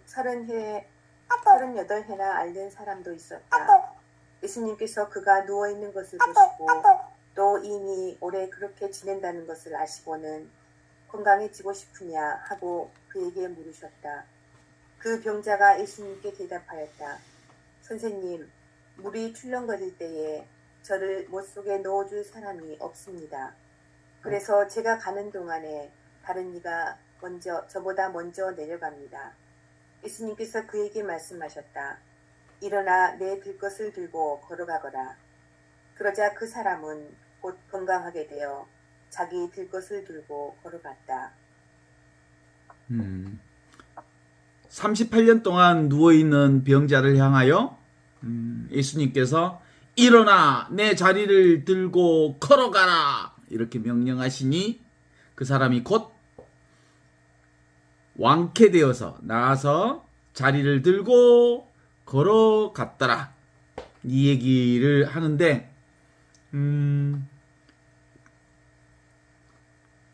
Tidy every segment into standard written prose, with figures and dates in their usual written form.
30회, 38회나 앓는 사람도 있었다. 예수님께서 그가 누워있는 것을 보시고 또 이미 오래 그렇게 지낸다는 것을 아시고는 건강해지고 싶으냐 하고 그에게 물으셨다. 그 병자가 예수님께 대답하였다. 선생님, 물이 출렁거릴 때에 저를 못 속에 넣어줄 사람이 없습니다. 그래서 제가 가는 동안에 다른 이가 저보다 먼저 내려갑니다. 예수님께서 그에게 말씀하셨다. 일어나 내 들 것을 들고 걸어가거라. 그러자 그 사람은 곧 건강하게 되어 자기 들 것을 들고 걸어갔다. 38년 동안 누워있는 병자를 향하여 예수님께서 일어나 내 자리를 들고 걸어가라 이렇게 명령하시니 그 사람이 곧 완쾌되어서 나아서 자리를 들고 걸어갔더라. 이 얘기를 하는데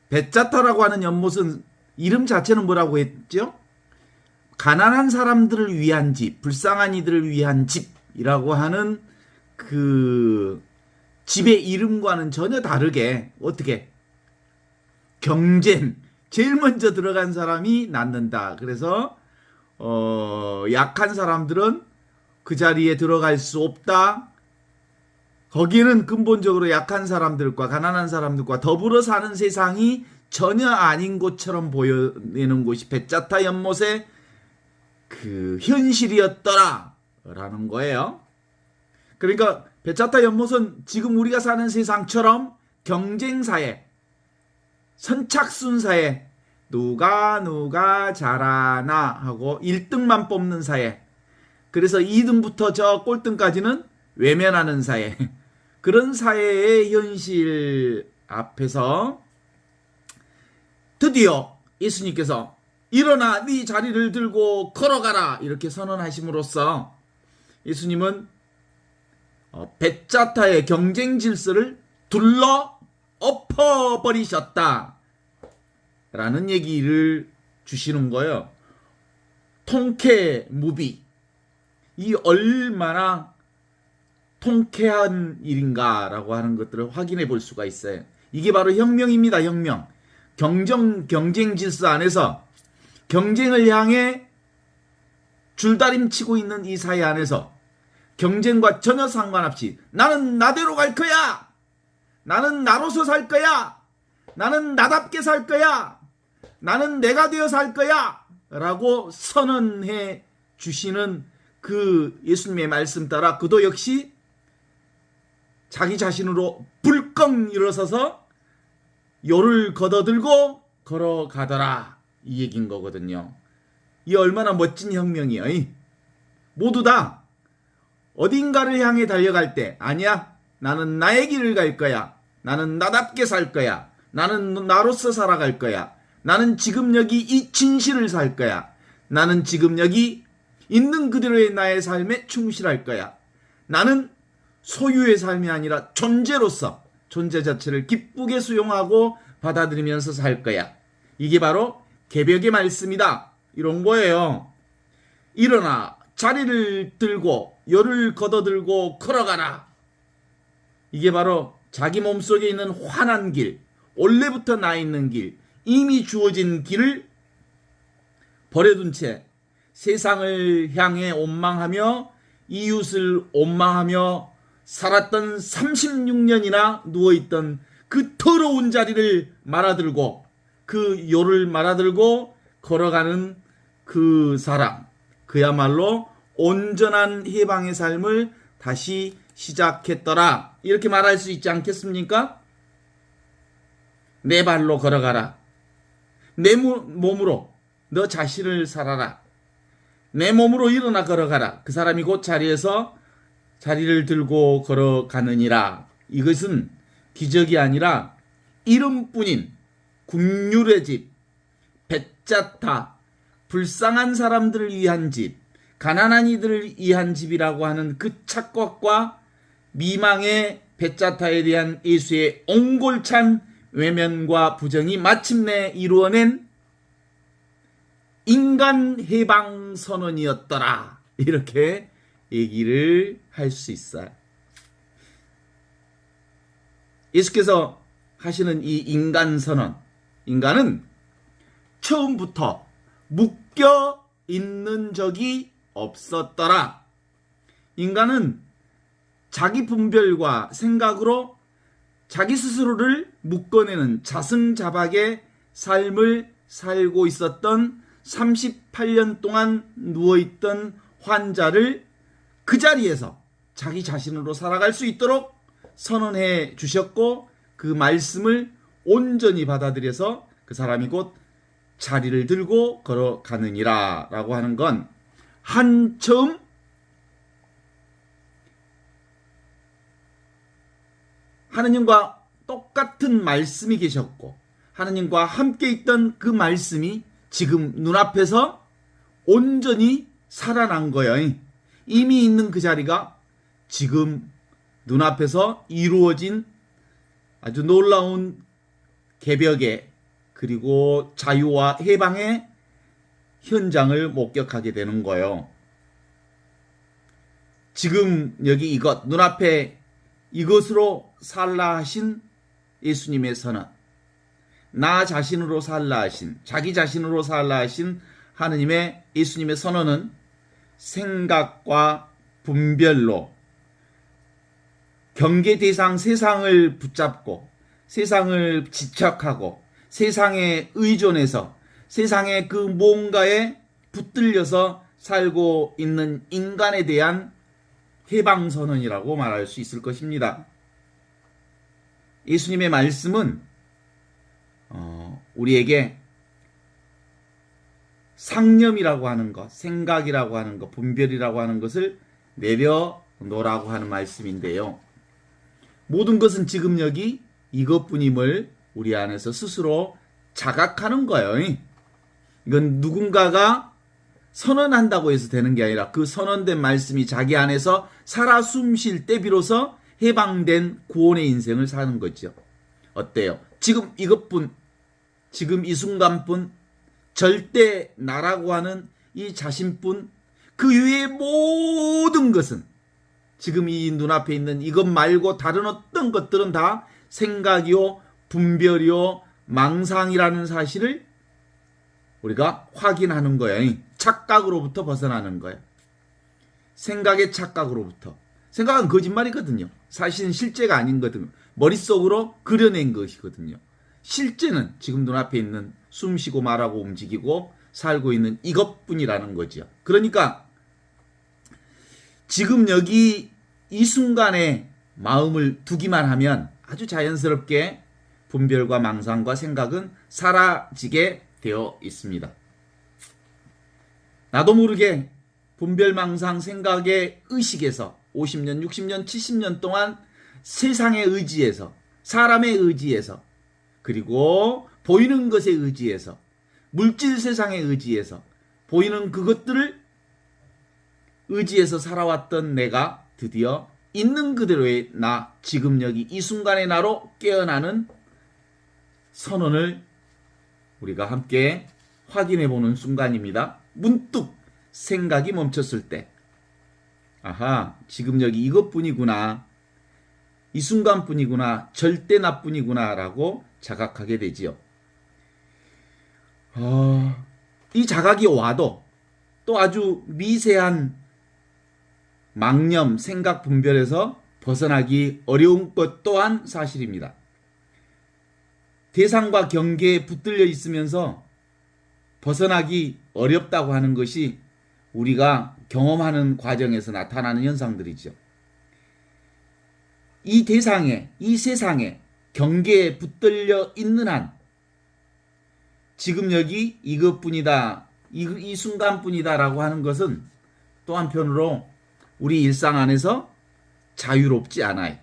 벳자타라고 하는 연못은 이름 자체는 뭐라고 했죠? 가난한 사람들을 위한 집, 불쌍한 이들을 위한 집이라고 하는 그 집의 이름과는 전혀 다르게 어떻게 경쟁, 제일 먼저 들어간 사람이 낫는다. 그래서 약한 사람들은 그 자리에 들어갈 수 없다. 거기는 근본적으로 약한 사람들과 가난한 사람들과 더불어 사는 세상이 전혀 아닌 것처럼 보여내는 곳이 벳자타 연못의 그 현실이었더라 라는 거예요. 그러니까 벳자타 연못은 지금 우리가 사는 세상처럼 경쟁사회, 선착순 사회, 누가 잘하나 하고 1등만 뽑는 사회, 그래서 2등부터 저 꼴등까지는 외면하는 사회, 그런 사회의 현실 앞에서 드디어 예수님께서 일어나 네 자리를 들고 걸어가라 이렇게 선언하심으로써 예수님은 벳자타의 경쟁 질서를 둘러 엎어버리셨다 라는 얘기를 주시는 거예요. 통쾌 무비, 이 얼마나 통쾌한 일인가라고 하는 것들을 확인해 볼 수가 있어요. 이게 바로 혁명입니다. 혁명. 경쟁 질서 안에서 경쟁을 향해 줄다림치고 있는 이 사회 안에서 경쟁과 전혀 상관없이 나는 나대로 갈 거야. 나는 나로서 살 거야. 나는 나답게 살 거야. 나는 내가 되어 살 거야. 라고 선언해 주시는 그 예수님의 말씀 따라 그도 역시 자기 자신으로 불껑 일어서서 요를 걷어들고 걸어가더라. 이 얘기인 거거든요. 이 얼마나 멋진 혁명이에요. 모두 다 어딘가를 향해 달려갈 때 아니야. 나는 나의 길을 갈 거야. 나는 나답게 살 거야. 나는 나로서 살아갈 거야. 나는 지금 여기 이 진실을 살 거야. 나는 지금 여기 있는 그대로의 나의 삶에 충실할 거야. 나는 소유의 삶이 아니라 존재로서 존재 자체를 기쁘게 수용하고 받아들이면서 살 거야. 이게 바로 개벽의 말씀이다. 이런 거예요. 일어나 자리를 들고 열을 걷어들고 걸어가라. 이게 바로 자기 몸속에 있는 환한 길, 원래부터 나 있는 길, 이미 주어진 길을 버려둔 채 세상을 향해 원망하며 이웃을 원망하며 살았던 36년이나 누워있던 그 더러운 자리를 말아들고 그 요를 말아들고 걸어가는 그 사람, 그야말로 온전한 해방의 삶을 다시 시작했더라. 이렇게 말할 수 있지 않겠습니까? 내 발로 걸어가라. 내 몸으로 너 자신을 살아라. 내 몸으로 일어나 걸어가라. 그 사람이 곧 자리에서 자리를 들고 걸어가느니라. 이것은 기적이 아니라 이름뿐인 국률의 집, 벳자타, 불쌍한 사람들을 위한 집, 가난한 이들을 위한 집이라고 하는 그 착각과 미망의 벳자타에 대한 예수의 옹골찬 외면과 부정이 마침내 이루어낸 인간 해방 선언이었더라. 이렇게 얘기를 할 수 있어요. 예수께서 하시는 이 인간 선언, 인간은 처음부터 묶여 있는 적이 없었더라. 인간은 자기 분별과 생각으로 자기 스스로를 묶어내는 자승자박의 삶을 살고 있었던 38년 동안 누워있던 환자를 그 자리에서 자기 자신으로 살아갈 수 있도록 선언해 주셨고, 그 말씀을 온전히 받아들여서 그 사람이 곧 자리를 들고 걸어가느니라 라고 하는 건 한처음 하느님과 똑같은 말씀이 계셨고 하느님과 함께 있던 그 말씀이 지금 눈앞에서 온전히 살아난 거예요. 이미 있는 그 자리가 지금 눈앞에서 이루어진 아주 놀라운 개벽의 그리고 자유와 해방의 현장을 목격하게 되는 거예요. 지금 여기 이것 눈앞에 이것으로 살라 하신 예수님의 선언, 나 자신으로 살라 하신, 자기 자신으로 살라 하신 하느님의 예수님의 선언은 생각과 분별로 경계 대상 세상을 붙잡고 세상을 집착하고 세상에 의존해서 세상의 그 뭔가에 붙들려서 살고 있는 인간에 대한 해방선언이라고 말할 수 있을 것입니다. 예수님의 말씀은 우리에게 상념이라고 하는 것, 생각이라고 하는 것, 분별이라고 하는 것을 내려놓으라고 하는 말씀인데요. 모든 것은 지금 여기 이것뿐임을 우리 안에서 스스로 자각하는 거예요. 이건 누군가가 선언한다고 해서 되는 게 아니라 그 선언된 말씀이 자기 안에서 살아 숨쉴 때 비로소 해방된 구원의 인생을 사는 거죠. 어때요? 지금 이것뿐, 지금 이 순간뿐, 절대 나라고 하는 이 자신뿐, 그 위의 모든 것은 지금 이 눈앞에 있는 이것 말고 다른 어떤 것들은 다 생각이요, 분별이요, 망상이라는 사실을 우리가 확인하는 거예요. 착각으로부터 벗어나는 거예요. 생각의 착각으로부터. 생각은 거짓말이거든요. 사실은 실제가 아닌 거거든요. 머릿속으로 그려낸 것이거든요. 실제는 지금 눈앞에 있는 숨쉬고 말하고 움직이고 살고 있는 이것뿐이라는 거죠. 그러니까 지금 여기 이 순간에 마음을 두기만 하면 아주 자연스럽게 분별과 망상과 생각은 사라지게 되어 있습니다. 나도 모르게 분별, 망상, 생각의 의식에서 50년, 60년, 70년 동안 세상의 의지에서, 사람의 의지에서, 그리고 보이는 것에 의지해서, 물질 세상의 의지해서, 보이는 그것들을 의지해서 살아왔던 내가 드디어 있는 그대로의 나, 지금 여기 이 순간의 나로 깨어나는 선언을 우리가 함께 확인해 보는 순간입니다. 문득 생각이 멈췄을 때, 아하, 지금 여기 이것뿐이구나, 이 순간뿐이구나, 절대 나뿐이구나 라고 자각하게 되지요. 이 자각이 와도 또 아주 미세한 망념, 생각 분별에서 벗어나기 어려운 것 또한 사실입니다. 대상과 경계에 붙들려 있으면서 벗어나기 어렵다고 하는 것이 우리가 경험하는 과정에서 나타나는 현상들이죠. 이 대상에, 이 세상에, 경계에 붙들려 있는 한 지금 여기 이것뿐이다, 이 순간뿐이다 라고 하는 것은 또 한편으로 우리 일상 안에서 자유롭지 않아요.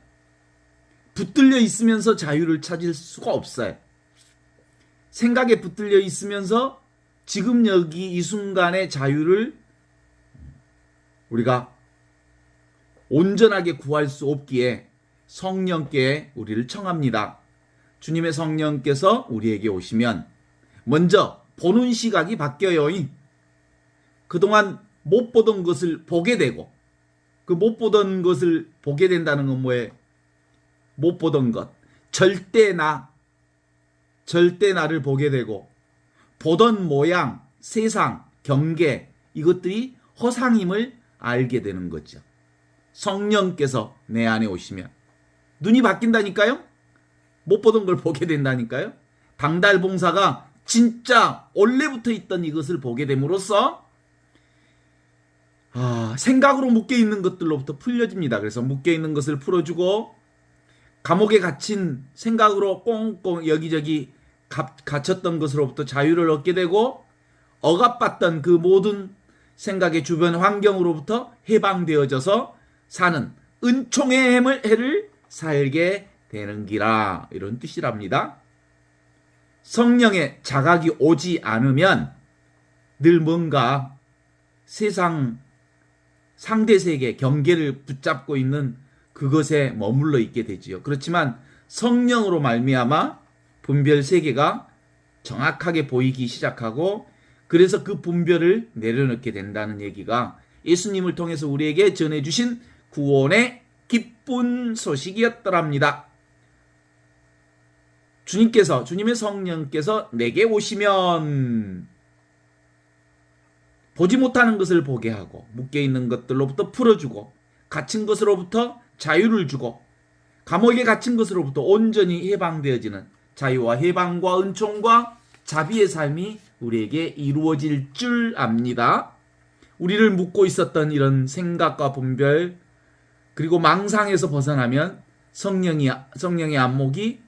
붙들려 있으면서 자유를 찾을 수가 없어요. 생각에 붙들려 있으면서 지금 여기 이 순간의 자유를 우리가 온전하게 구할 수 없기에 성령께 우리를 청합니다. 주님의 성령께서 우리에게 오시면 먼저 보는 시각이 바뀌어요. 그동안 못 보던 것을 보게 되고, 그 못 보던 것을 보게 된다는 건 뭐예요? 못 보던 것, 절대 나를 보게 되고, 보던 모양, 세상, 경계, 이것들이 허상임을 알게 되는 거죠. 성령께서 내 안에 오시면 눈이 바뀐다니까요. 못 보던 걸 보게 된다니까요. 당달봉사가 진짜 원래부터 있던 이것을 보게 됨으로써 생각으로 묶여있는 것들로부터 풀려집니다. 그래서 묶여있는 것을 풀어주고, 감옥에 갇힌 생각으로 꽁꽁 여기저기 갇혔던 것으로부터 자유를 얻게 되고, 억압받던 그 모든 생각의 주변 환경으로부터 해방되어져서 사는 은총의 해를 살게 되는 기라, 이런 뜻이랍니다. 성령의 자각이 오지 않으면 늘 뭔가 세상 상대 세계 경계를 붙잡고 있는 그것에 머물러 있게 되지요. 그렇지만 성령으로 말미암아 분별 세계가 정확하게 보이기 시작하고, 그래서 그 분별을 내려놓게 된다는 얘기가 예수님을 통해서 우리에게 전해주신 구원의 기쁜 소식이었더랍니다. 주님의 성령께서 내게 오시면 보지 못하는 것을 보게 하고, 묶여있는 것들로부터 풀어주고, 갇힌 것으로부터 자유를 주고, 감옥에 갇힌 것으로부터 온전히 해방되어지는 자유와 해방과 은총과 자비의 삶이 우리에게 이루어질 줄 압니다. 우리를 묶고 있었던 이런 생각과 분별, 그리고 망상에서 벗어나면 성령의 안목이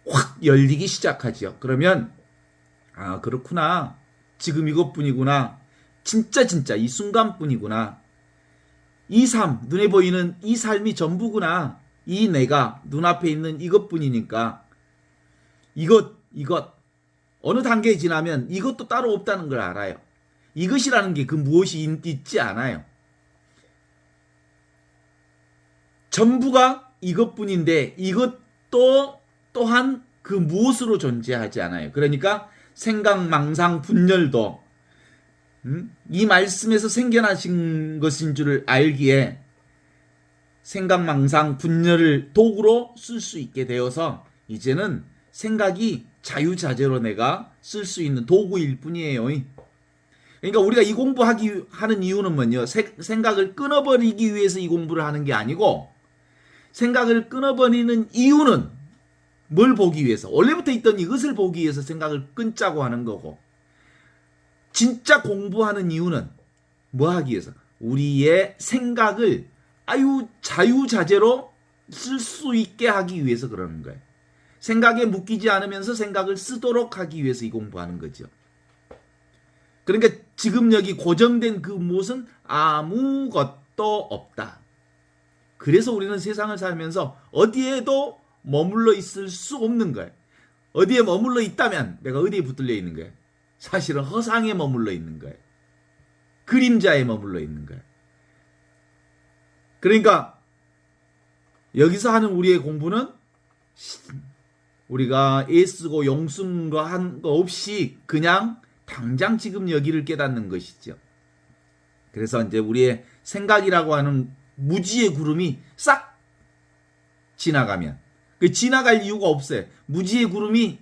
확 열리기 시작하지요. 그러면 그렇구나, 지금 이것뿐이구나, 진짜 이 순간뿐이구나, 이 삶, 눈에 보이는 이 삶이 전부구나, 이 내가 눈앞에 있는 이것뿐이니까 이것 어느 단계에 지나면 이것도 따로 없다는 걸 알아요. 이것이라는 게 그 무엇이 있지 않아요. 전부가 이것뿐인데 이것도 또한 그 무엇으로 존재하지 않아요. 그러니까 생각, 망상, 분열도 이 말씀에서 생겨나신 것인 줄을 알기에 생각, 망상, 분열을 도구로 쓸 수 있게 되어서 이제는 생각이 자유자재로 내가 쓸 수 있는 도구일 뿐이에요. 그러니까 우리가 이 하는 이유는 뭐냐? 생각을 끊어버리기 위해서 이 공부를 하는 게 아니고, 생각을 끊어버리는 이유는 뭘 보기 위해서? 원래부터 있던 이것을 보기 위해서 생각을 끊자고 하는 거고, 진짜 공부하는 이유는 뭐 하기 위해서? 우리의 생각을 자유자재로 쓸 수 있게 하기 위해서 그러는 거예요. 생각에 묶이지 않으면서 생각을 쓰도록 하기 위해서 이 공부하는 거죠. 그러니까 지금 여기 고정된 그 무엇은 아무것도 없다. 그래서 우리는 세상을 살면서 어디에도 머물러 있을 수 없는 거예요. 어디에 머물러 있다면 내가 어디에 붙들려 있는 거예요? 사실은 허상에 머물러 있는 거예요. 그림자에 머물러 있는 거예요. 그러니까 여기서 하는 우리의 공부는 우리가 애쓰고 용쓴 거 한 거 없이 그냥 당장 지금 여기를 깨닫는 것이죠. 그래서 이제 우리의 생각이라고 하는 무지의 구름이 싹 지나가면, 그 지나갈 이유가 없어요. 무지의 구름이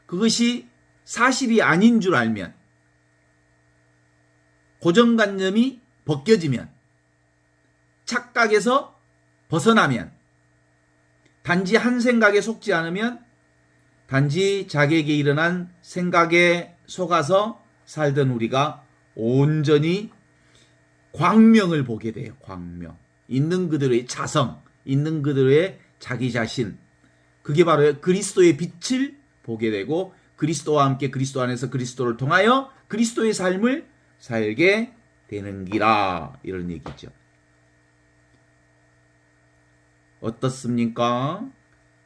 그것이 사실이 아닌 줄 알면, 고정관념이 벗겨지면, 착각에서 벗어나면, 단지 한 생각에 속지 않으면, 단지 자기에게 일어난 생각에 속아서 살던 우리가 온전히 광명을 보게 돼요. 광명. 있는 그대로의 자성, 있는 그대로의 자기 자신. 그게 바로 그리스도의 빛을 보게 되고, 그리스도와 함께 그리스도 안에서 그리스도를 통하여 그리스도의 삶을 살게 되는 기라, 이런 얘기죠. 어떻습니까?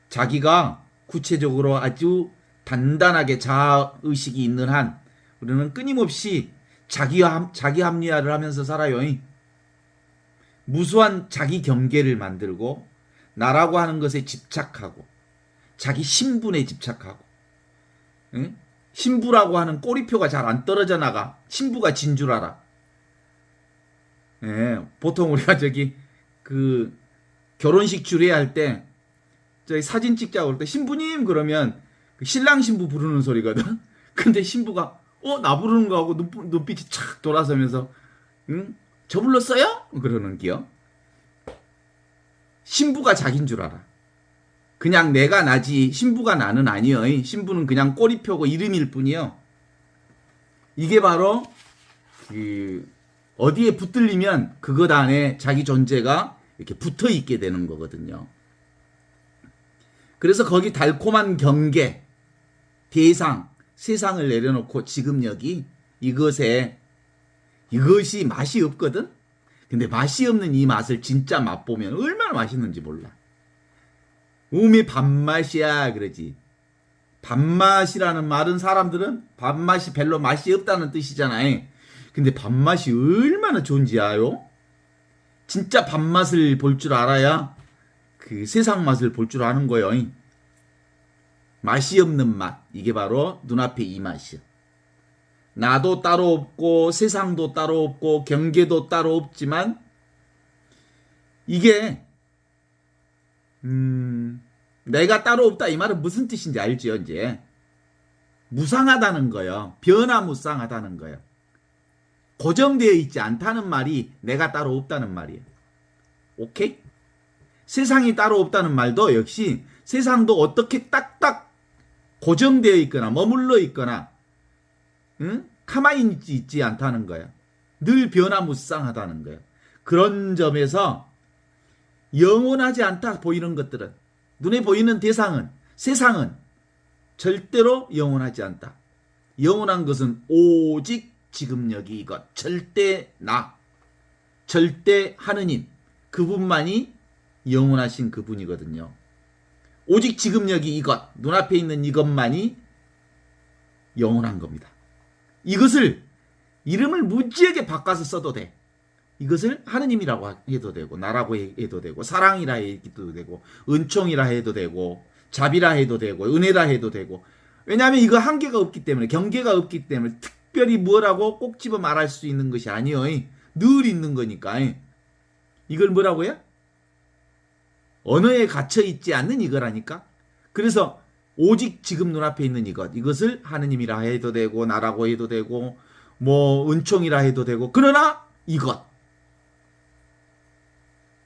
자기가 구체적으로 아주 단단하게 자아의식이 있는 한 우리는 끊임없이 자기 합리화를 하면서 살아요. 무수한 자기 경계를 만들고, 나라고 하는 것에 집착하고, 자기 신분에 집착하고, 신부라고 하는 꼬리표가 잘 안 떨어져 나가. 신부가 진 줄 알아. 예, 보통 우리가 그 결혼식 주례할 때 저기 사진 찍자고 그럴 때 신부님 그러면 그 신랑 신부 부르는 소리거든. 근데 신부가 나 부르는 거 하고 눈빛이 착 돌아서면서 응? 저 불렀어요? 그러는 기요. 신부가 자기인 줄 알아. 그냥 내가 나지 신부가 나는 아니여. 신부는 그냥 꼬리표고 이름일 뿐이요. 이게 바로 어디에 붙들리면 그것 안에 자기 존재가 이렇게 붙어 있게 되는 거거든요. 그래서 거기 달콤한 경계, 대상, 세상을 내려놓고 지금 여기 이것이 맛이 없거든? 근데 맛이 없는 이 맛을 진짜 맛보면 얼마나 맛있는지 몰라. 밥맛이야 그러지. 밥맛이라는 말은 사람들은 밥맛이 별로 맛이 없다는 뜻이잖아요. 근데 밥맛이 얼마나 좋은지 알아요? 진짜 밥맛을 볼 줄 알아야 그 세상 맛을 볼 줄 아는 거예요. 맛이 없는 맛. 이게 바로 눈앞에 이 맛이야. 나도 따로 없고 세상도 따로 없고 경계도 따로 없지만 이게 내가 따로 없다 이 말은 무슨 뜻인지 알죠 이제? 무상하다는 거예요. 변화무쌍하다는 거예요. 고정되어 있지 않다는 말이 내가 따로 없다는 말이에요. 오케이? 세상이 따로 없다는 말도 역시 세상도 어떻게 딱딱 고정되어 있거나 머물러 있거나 가만히 있지 않다는 거예요. 늘 변화무쌍하다는 거예요. 그런 점에서 영원하지 않다 보이는 것들은 눈에 보이는 대상은 세상은 절대로 영원하지 않다. 영원한 것은 오직 지금 여기 이것 절대 나 절대 하느님 그분만이 영원하신 그분이거든요. 오직 지금 여기 이것 눈앞에 있는 이것만이 영원한 겁니다. 이것을 이름을 무지하게 바꿔서 써도 돼. 이것을 하느님이라고 해도 되고 나라고 해도 되고 사랑이라 해도 되고 은총이라 해도 되고 자비라 해도 되고 은혜라 해도 되고 왜냐하면 이거 한계가 없기 때문에 경계가 없기 때문에 특별히 뭐라고 꼭 집어 말할 수 있는 것이 아니에요. 늘 있는 거니까. 이걸 뭐라고요? 언어에 갇혀 있지 않는 이거라니까. 그래서 오직 지금 눈앞에 있는 이것을 하느님이라 해도 되고 나라고 해도 되고 뭐 은총이라 해도 되고 그러나 이것.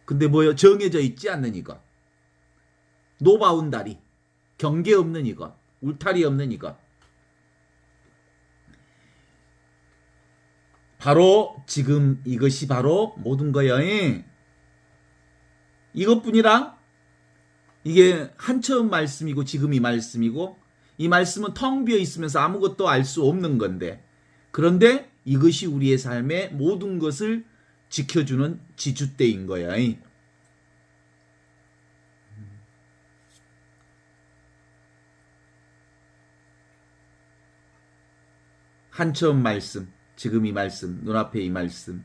근데 뭐요? 정해져 있지 않는 이것. 노바운다리. 경계 없는 이것. 울타리 없는 이것. 바로 지금 이것이 바로 모든 거예요. 이것뿐이라 이게 한처음 말씀이고 지금 이 말씀이고 이 말씀은 텅 비어 있으면서 아무것도 알 수 없는 건데 그런데 이것이 우리의 삶의 모든 것을 지켜주는 지주대인 거야. 한처음 말씀, 지금 이 말씀, 눈앞에 이 말씀,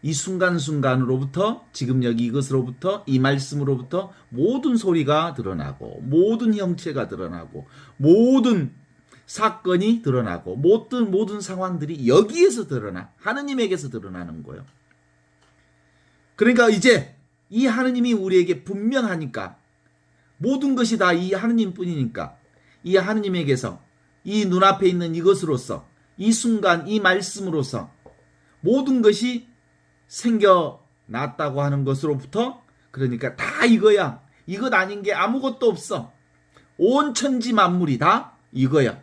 이 순간순간으로부터 지금 여기 이것으로부터 이 말씀으로부터 모든 소리가 드러나고 모든 형체가 드러나고 모든 사건이 드러나고 모든 상황들이 여기에서 드러나 하느님에게서 드러나는 거예요. 그러니까 이제 이 하느님이 우리에게 분명하니까 모든 것이 다 이 하느님뿐이니까 이 하느님에게서 이 눈앞에 있는 이것으로서 이 순간 이 말씀으로서 모든 것이 생겨났다고 하는 것으로부터 그러니까 다 이거야. 이것 아닌 게 아무것도 없어. 온 천지 만물이 다 이거야.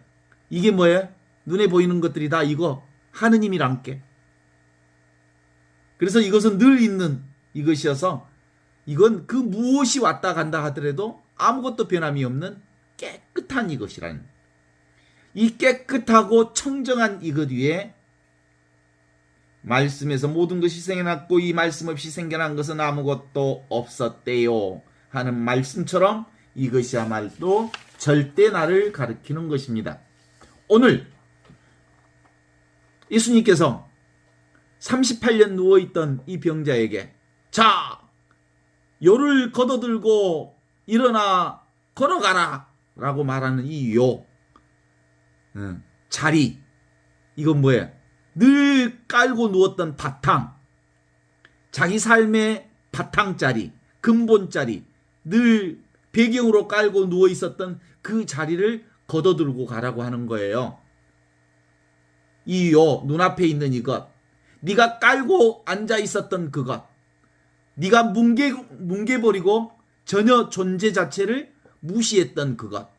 이게 뭐예요? 눈에 보이는 것들이 다 이거 하느님이란 게. 그래서 이것은 늘 있는 이것이어서 이건 그 무엇이 왔다 간다 하더라도 아무것도 변함이 없는 깨끗한 이것이란 이 깨끗하고 청정한 이것 위에 말씀에서 모든 것이 생겨났고 이 말씀 없이 생겨난 것은 아무것도 없었대요 하는 말씀처럼 이것이야말로 절대 나를 가리키는 것입니다. 오늘 예수님께서 38년 누워있던 이 병자에게 자 요를 걷어들고 일어나 걸어가라 라고 말하는 이 요 자리, 이건 뭐예요? 늘 깔고 누웠던 바탕, 자기 삶의 바탕자리, 근본자리, 늘 배경으로 깔고 누워 있었던 그 자리를 걷어들고 가라고 하는 거예요. 이요 눈앞에 있는 이것, 네가 깔고 앉아 있었던 그것, 네가 뭉개버리고 전혀 존재 자체를 무시했던 그것,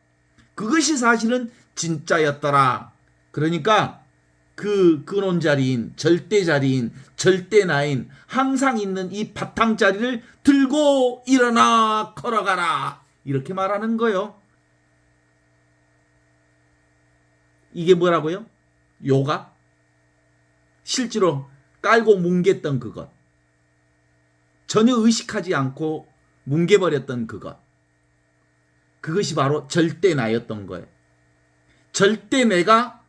그것이 사실은 진짜였더라. 그러니까 그 근원자리인, 절대자리인, 절대나인, 항상 있는 이 바탕자리를 들고 일어나 걸어가라, 이렇게 말하는 거예요. 이게 뭐라고요? 요가? 실제로 깔고 뭉갰던 그것, 전혀 의식하지 않고 뭉개버렸던 그것, 그것이 바로 절대 나였던 거예요. 절대 내가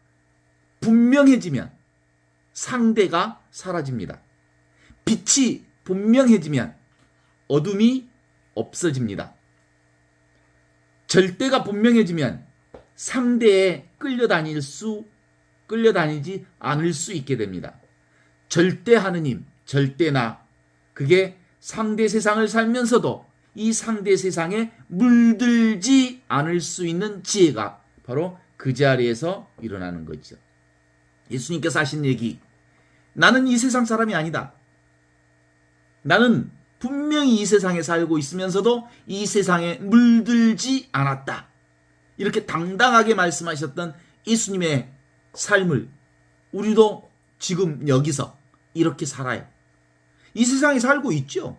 분명해지면 상대가 사라집니다. 빛이 분명해지면 어둠이 없어집니다. 절대가 분명해지면 상대에 끌려다니지 않을 수 있게 됩니다. 절대 하느님, 절대 나, 그게 상대 세상을 살면서도 이 상대 세상에 물들지 않을 수 있는 지혜가 바로 그 자리에서 일어나는 거죠. 예수님께서 하신 얘기, 나는 이 세상 사람이 아니다. 나는 분명히 이 세상에 살고 있으면서도 이 세상에 물들지 않았다. 이렇게 당당하게 말씀하셨던 예수님의 삶을 우리도 지금 여기서 이렇게 살아요. 이 세상에 살고 있죠.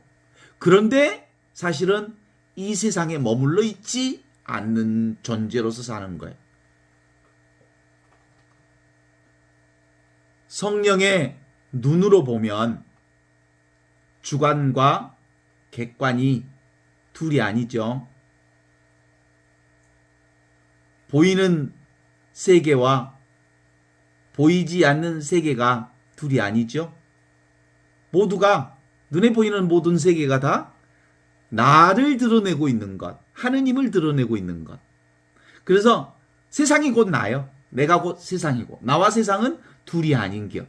그런데 사실은 이 세상에 머물러 있지 않는 존재로서 사는 거예요. 성령의 눈으로 보면 주관과 객관이 둘이 아니죠. 보이는 세계와 보이지 않는 세계가 둘이 아니죠. 모두가, 눈에 보이는 모든 세계가 다 나를 드러내고 있는 것, 하느님을 드러내고 있는 것. 그래서 세상이 곧 나요. 내가 곧 세상이고, 나와 세상은 둘이 아닌겨.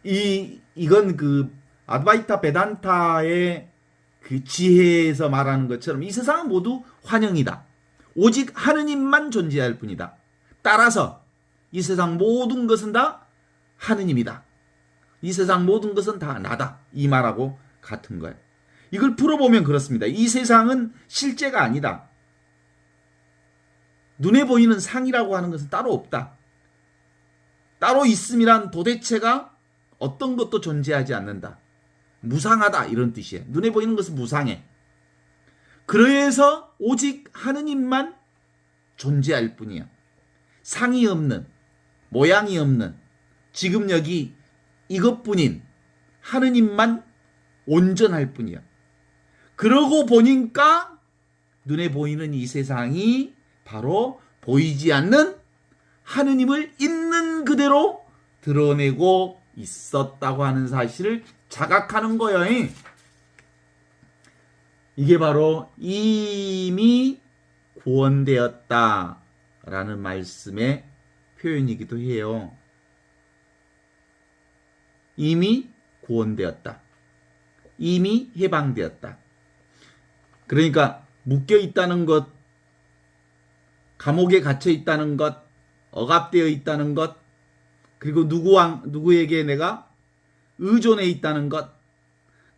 이건 그 아드바이타 베단타의 그 지혜에서 말하는 것처럼 이 세상은 모두 환영이다. 오직 하느님만 존재할 뿐이다. 따라서 이 세상 모든 것은 다 하느님이다. 이 세상 모든 것은 다 나다. 이 말하고 같은 거예요. 이걸 풀어보면 그렇습니다. 이 세상은 실제가 아니다. 눈에 보이는 상이라고 하는 것은 따로 없다. 따로 있음이란 도대체가 어떤 것도 존재하지 않는다. 무상하다, 이런 뜻이에요. 눈에 보이는 것은 무상해. 그래서 오직 하느님만 존재할 뿐이야. 상이 없는, 모양이 없는, 지금 여기 이것뿐인 하느님만 온전할 뿐이야. 그러고 보니까 눈에 보이는 이 세상이 바로 보이지 않는 하느님을 있는 그대로 드러내고 있었다고 하는 사실을 자각하는 거예요. 이게 바로 이미 구원되었다라는 말씀의 표현이기도 해요. 이미 구원되었다. 이미 해방되었다. 그러니까 묶여 있다는 것, 감옥에 갇혀 있다는 것, 억압되어 있다는 것, 그리고 누구에게 내가 의존해 있다는 것,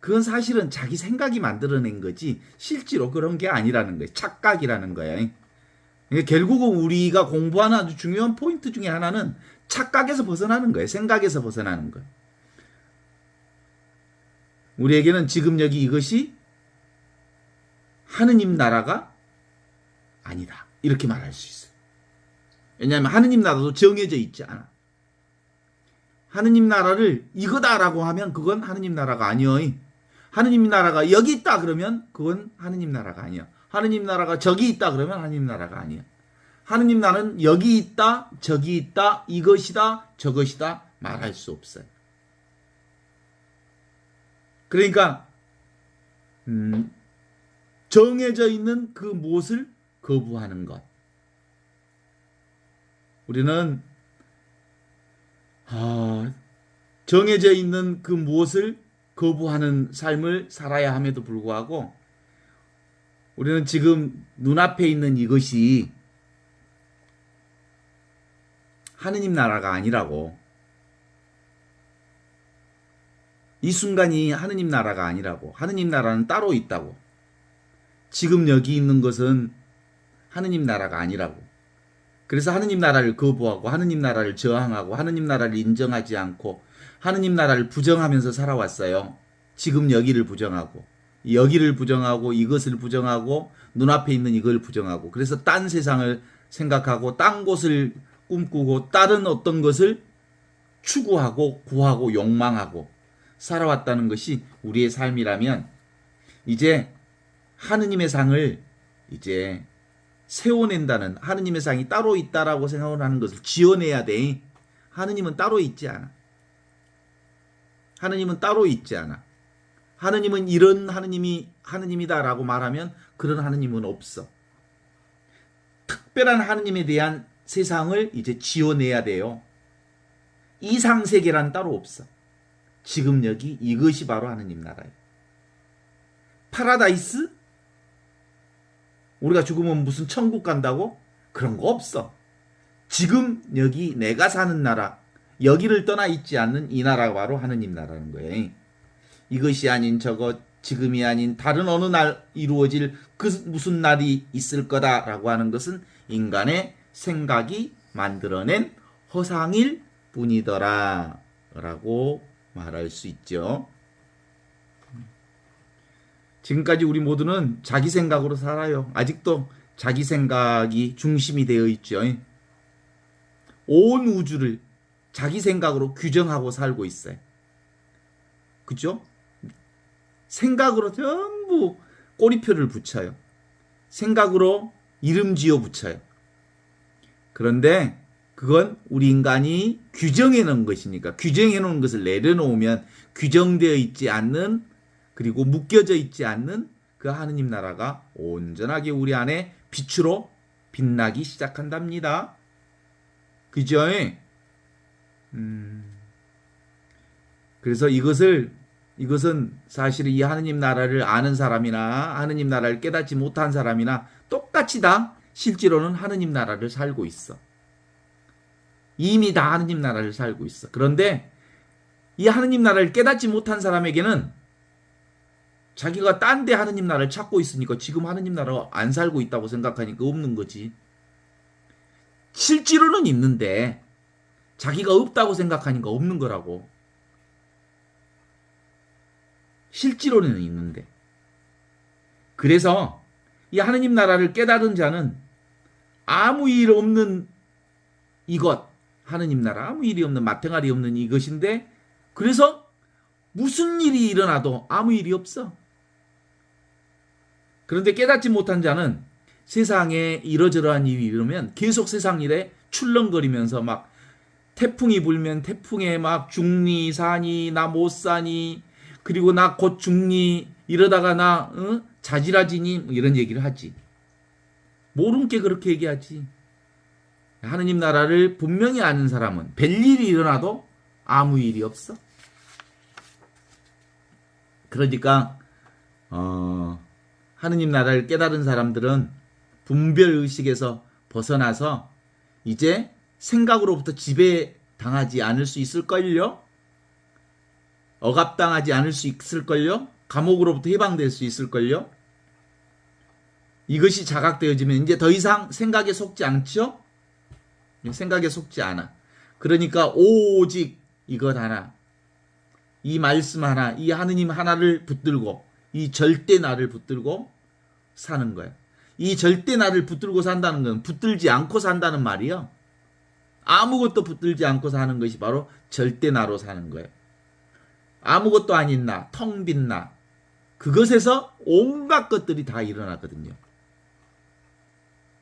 그건 사실은 자기 생각이 만들어낸 거지 실제로 그런 게 아니라는 거예요. 착각이라는 거예요. 그러니까 결국은 우리가 공부하는 아주 중요한 포인트 중에 하나는 착각에서 벗어나는 거예요. 생각에서 벗어나는 거예요. 우리에게는 지금 여기 이것이 하느님 나라가 아니다, 이렇게 말할 수 있어요. 왜냐하면 하느님 나라도 정해져 있지 않아. 하느님 나라를 이거다라고 하면 그건 하느님 나라가 아니여. 하느님 나라가 여기 있다 그러면 그건 하느님 나라가 아니야. 하느님 나라가 저기 있다 그러면 하느님 나라가 아니야. 하느님 나라는 여기 있다, 저기 있다, 이것이다, 저것이다 말할 수 없어요. 그러니까 정해져 있는 그 무엇을 거부하는 것. 우리는 정해져 있는 그 무엇을 거부하는 삶을 살아야 함에도 불구하고 우리는 지금 눈앞에 있는 이것이 하느님 나라가 아니라고, 이 순간이 하느님 나라가 아니라고, 하느님 나라는 따로 있다고, 지금 여기 있는 것은 하느님 나라가 아니라고. 그래서 하느님 나라를 거부하고 하느님 나라를 저항하고 하느님 나라를 인정하지 않고 하느님 나라를 부정하면서 살아왔어요. 지금 여기를 부정하고 여기를 부정하고 이것을 부정하고 눈앞에 있는 이걸 부정하고, 그래서 딴 세상을 생각하고 딴 곳을 꿈꾸고 다른 어떤 것을 추구하고 구하고 욕망하고 살아왔다는 것이 우리의 삶이라면, 이제 하느님의 상을 이제 세워낸다는, 하느님의 상이 따로 있다라고 생각을 하는 것을 지어내야 돼. 하느님은 따로 있지 않아. 하느님은 따로 있지 않아. 하느님은 이런 하느님이 하느님이다라고 말하면 그런 하느님은 없어. 특별한 하느님에 대한 세상을 이제 지어내야 돼요. 이상세계란 따로 없어. 지금 여기 이것이 바로 하느님 나라예요. 파라다이스? 우리가 죽으면 무슨 천국 간다고? 그런 거 없어. 지금 여기 내가 사는 나라, 여기를 떠나 있지 않는 이 나라가 바로 하느님 나라는 거예요. 이것이 아닌 저것, 지금이 아닌 다른 어느 날 이루어질 그 무슨 날이 있을 거다라고 하는 것은 인간의 생각이 만들어낸 허상일 뿐이더라 라고 말할 수 있죠. 지금까지 우리 모두는 자기 생각으로 살아요. 아직도 자기 생각이 중심이 되어 있죠. 온 우주를 자기 생각으로 규정하고 살고 있어요. 그죠? 생각으로 전부 꼬리표를 붙여요. 생각으로 이름 지어 붙여요. 그런데 그건 우리 인간이 규정해 놓은 것이니까, 규정해 놓은 것을 내려놓으면 규정되어 있지 않는, 그리고 묶여져 있지 않는 그 하느님 나라가 온전하게 우리 안에 빛으로 빛나기 시작한답니다. 그죠? 그래서 이것은 사실 이 하느님 나라를 아는 사람이나 하느님 나라를 깨닫지 못한 사람이나 똑같이 다 실제로는 하느님 나라를 살고 있어. 이미 다 하느님 나라를 살고 있어. 그런데 이 하느님 나라를 깨닫지 못한 사람에게는 자기가 딴 데 하느님 나라를 찾고 있으니까 지금 하느님 나라가 안 살고 있다고 생각하니까 없는 거지. 실제로는 있는데 자기가 없다고 생각하니까 없는 거라고. 실제로는 있는데. 그래서 이 하느님 나라를 깨달은 자는 아무 일 없는 이것, 하느님 나라, 아무 일이 없는, 마탱아리 없는 이것인데, 그래서 무슨 일이 일어나도 아무 일이 없어. 그런데 깨닫지 못한 자는 세상에 이러저러한 일이 일어나면 계속 세상 일에 출렁거리면서 막 태풍이 불면 태풍에 막 죽니 사니 나 못 사니, 그리고 나 곧 죽니, 이러다가 나 자지라지니, 뭐 이런 얘기를 하지. 모르는 게 그렇게 얘기하지. 하느님 나라를 분명히 아는 사람은 별일이 일어나도 아무 일이 없어. 그러니까 하느님 나라를 깨달은 사람들은 분별의식에서 벗어나서 이제 생각으로부터 지배당하지 않을 수 있을걸요? 억압당하지 않을 수 있을걸요? 감옥으로부터 해방될 수 있을걸요? 이것이 자각되어지면 이제 더 이상 생각에 속지 않죠? 생각에 속지 않아. 그러니까 오직 이것 하나, 이 말씀 하나, 이 하느님 하나를 붙들고, 이 절대 나를 붙들고 사는 거야. 이 절대 나를 붙들고 산다는 건 붙들지 않고 산다는 말이요. 아무것도 붙들지 않고 사는 것이 바로 절대 나로 사는 거예요. 아무것도 아닌 나, 텅 빈 나, 그것에서 온갖 것들이 다 일어나거든요.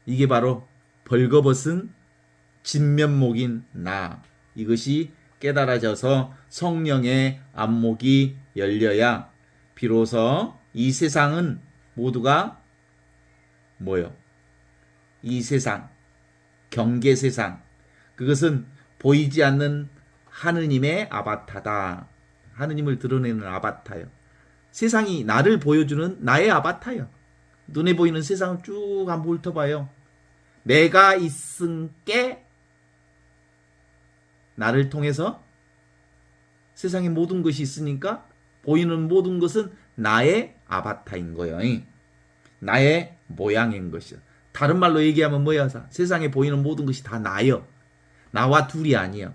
이게 바로 벌거벗은 진면목인 나, 이것이 깨달아져서 성령의 안목이 열려야 비로소 이 세상은 모두가 뭐요? 이 세상, 경계 세상, 그것은 보이지 않는 하느님의 아바타다. 하느님을 드러내는 아바타요. 세상이 나를 보여주는 나의 아바타요. 눈에 보이는 세상을 쭉 한번 훑어봐요. 내가 있은께 나를 통해서 세상의 모든 것이 있으니까 보이는 모든 것은 나의 아바타인 거예요. 나의 모양인 것이요. 다른 말로 얘기하면 뭐야? 세상에 보이는 모든 것이 다 나요. 나와 둘이 아니요.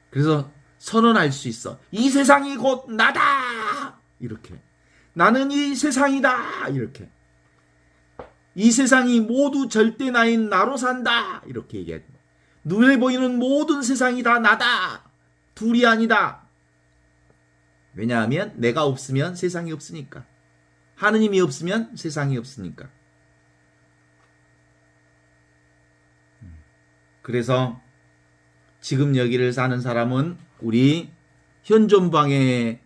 그래서 선언할 수 있어. 이 세상이 곧 나다! 이렇게. 나는 이 세상이다! 이렇게. 이 세상이 모두 절대 나인 나로 산다! 이렇게 얘기하죠. 눈에 보이는 모든 세상이 다 나다! 둘이 아니다! 왜냐하면 내가 없으면 세상이 없으니까. 하느님이 없으면 세상이 없으니까. 그래서 지금 여기를 사는 사람은 우리 현존방의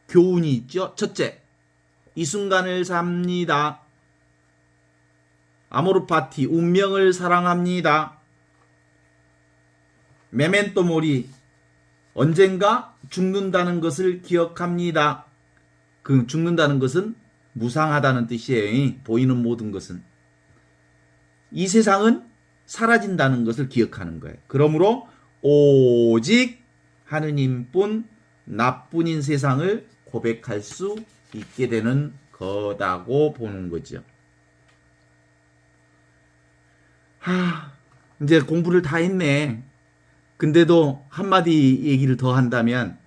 교훈이 있죠. 첫째, 이 순간을 삽니다. 아모르파티, 운명을 사랑합니다. 메멘토 모리, 언젠가 죽는다는 것을 기억합니다. 그 죽는다는 것은 무상하다는 뜻이에요. 보이는 모든 것은. 이 세상은 사라진다는 것을 기억하는 거예요. 그러므로 오직 하느님뿐 나뿐인 세상을 고백할 수 있게 되는 거다고 보는 거죠. 이제 공부를 다 했네. 근데도 한마디 얘기를 더 한다면,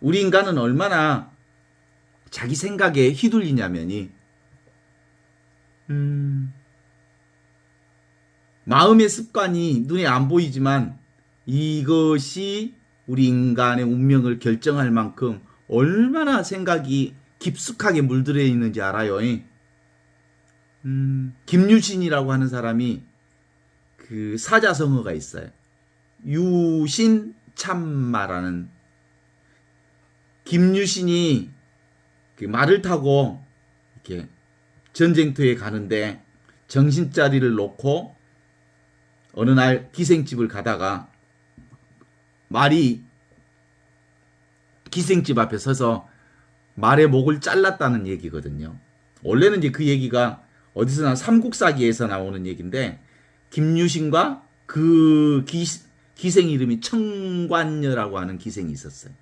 우리 인간은 얼마나 자기 생각에 휘둘리냐면이, 마음의 습관이 눈에 안 보이지만 이것이 우리 인간의 운명을 결정할 만큼 얼마나 생각이 깊숙하게 물들어 있는지 알아요. 김유신이라고 하는 사람이 그 사자성어가 있어요. 유신참마라는. 김유신이 그 말을 타고 이렇게 전쟁터에 가는데 정신자리를 놓고 어느 날 기생집을 가다가 말이 기생집 앞에 서서 말의 목을 잘랐다는 얘기거든요. 원래는 이제 그 얘기가 어디서 나 삼국사기에서 나오는 얘기인데, 김유신과 그 기생 이름이 청관녀라고 하는 기생이 있었어요.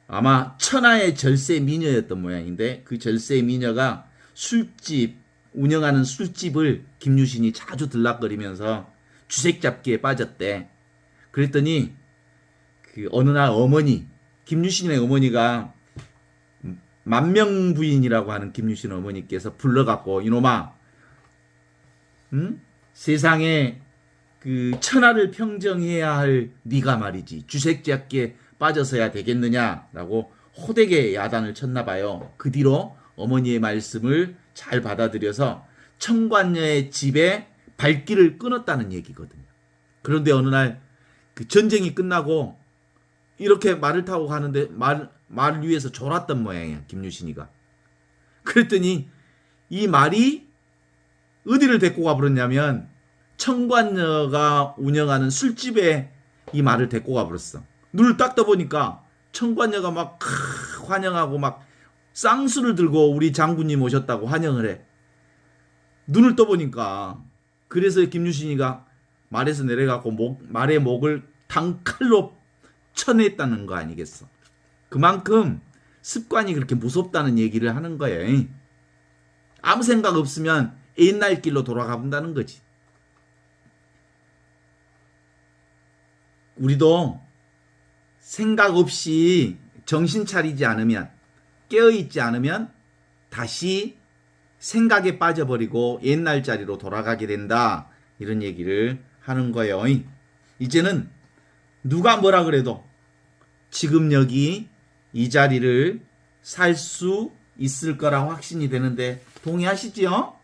아마 천하의 절세 미녀였던 모양인데, 그 절세 미녀가 술집 운영하는 술집을 김유신이 자주 들락거리면서 주색 잡기에 빠졌대. 그랬더니 그 어느 날 어머니, 김유신의 어머니가 만명부인이라고 하는 김유신 어머니께서 불러갖고, 이놈아, 세상에 그 천하를 평정해야 할 네가 말이지 주색 잡기에 빠져서야 되겠느냐라고 호되게 야단을 쳤나 봐요. 그 뒤로 어머니의 말씀을 잘 받아들여서 청관녀의 집에 발길을 끊었다는 얘기거든요. 그런데 어느 날 그 전쟁이 끝나고 이렇게 말을 타고 가는데 말 위에서 졸았던 모양이야, 김유신이가. 그랬더니 이 말이 어디를 데리고 가버렸냐면 청관녀가 운영하는 술집에 이 말을 데리고 가버렸어. 눈을 딱 떠보니까 청관녀가 막 환영하고 막 쌍수를 들고 우리 장군님 오셨다고 환영을 해. 눈을 떠보니까. 그래서 김유신이가 말에서 내려가고 말의 목을 단칼로 쳐냈다는 거 아니겠어. 그만큼 습관이 그렇게 무섭다는 얘기를 하는 거예요. 아무 생각 없으면 옛날 길로 돌아가 본다는 거지. 우리도 생각 없이 정신 차리지 않으면, 깨어있지 않으면 다시 생각에 빠져버리고 옛날 자리로 돌아가게 된다. 이런 얘기를 하는 거예요. 이제는 누가 뭐라 그래도 지금 여기 이 자리를 살 수 있을 거라 확신이 되는데 동의하시지요?